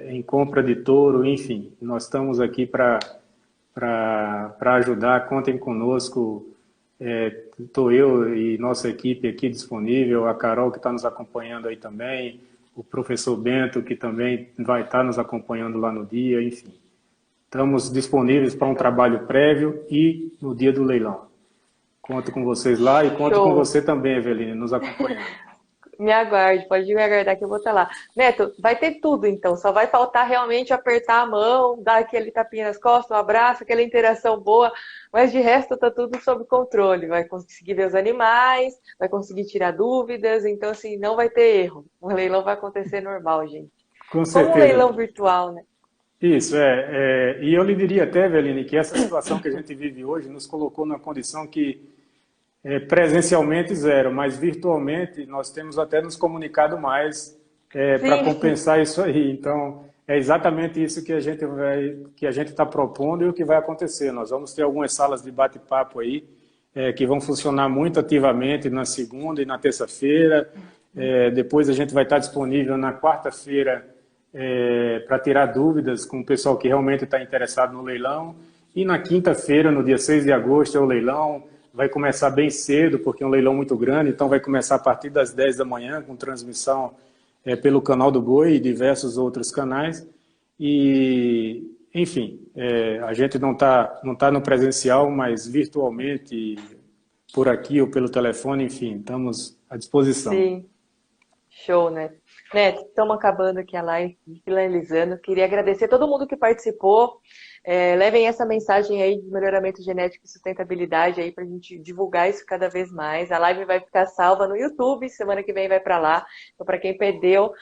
em compra de touro, enfim, nós estamos aqui para ajudar, contem conosco, estou eu e nossa equipe aqui disponível, a Carol que está nos acompanhando aí também, o professor Bento, que também vai estar nos acompanhando lá no dia, enfim. Estamos disponíveis para um trabalho prévio e no dia do leilão. Conto com vocês lá e conto com você também, Eveline, nos acompanhando. Me aguarde, pode me aguardar que eu vou estar lá. Neto, vai ter tudo então, só vai faltar realmente apertar a mão, dar aquele tapinha nas costas, um abraço, aquela interação boa, mas de resto tá tudo sob controle, vai conseguir ver os animais, vai conseguir tirar dúvidas, então assim, não vai ter erro, o leilão vai acontecer normal, gente. Com certeza. Como um leilão virtual, né? Isso, e eu lhe diria até, Eveline, que essa situação que a gente vive hoje nos colocou numa condição que presencialmente zero, mas virtualmente nós temos até nos comunicado mais para compensar isso aí. Então, é exatamente isso que a gente está propondo e o que vai acontecer. Nós vamos ter algumas salas de bate-papo aí que vão funcionar muito ativamente na segunda e na terça-feira. Depois a gente vai estar disponível na quarta-feira para tirar dúvidas com o pessoal que realmente está interessado no leilão. E na quinta-feira, no dia 6 de agosto, é o leilão. Vai começar bem cedo, porque é um leilão muito grande, então vai começar a partir das 10 da manhã, com transmissão pelo canal do Boi e diversos outros canais. E, enfim, a gente não tá no presencial, mas virtualmente, por aqui ou pelo telefone, enfim, estamos à disposição. Sim, show, né? Neto, estamos acabando aqui a live, finalizando. Queria agradecer a todo mundo que participou. Levem essa mensagem aí de melhoramento genético e sustentabilidade aí pra gente divulgar isso cada vez mais. A live vai ficar salva no YouTube, semana que vem vai para lá. Então, para quem perdeu,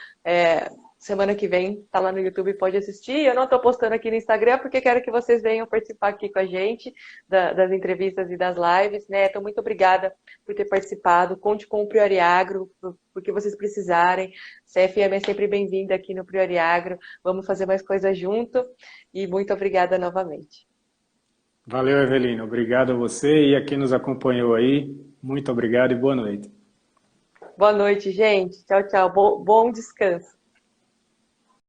semana que vem tá lá no YouTube, pode assistir. Eu não estou postando aqui no Instagram porque quero que vocês venham participar aqui com a gente das entrevistas e das lives, né? Então, muito obrigada por ter participado. Conte com o Priori Agro, porque vocês precisarem. CFM é sempre bem-vinda aqui no Priori Agro. Vamos fazer mais coisas junto e muito obrigada novamente. Valeu, Evelina. Obrigado a você e a quem nos acompanhou aí. Muito obrigado e boa noite. Boa noite, gente. Tchau, tchau. Bom descanso.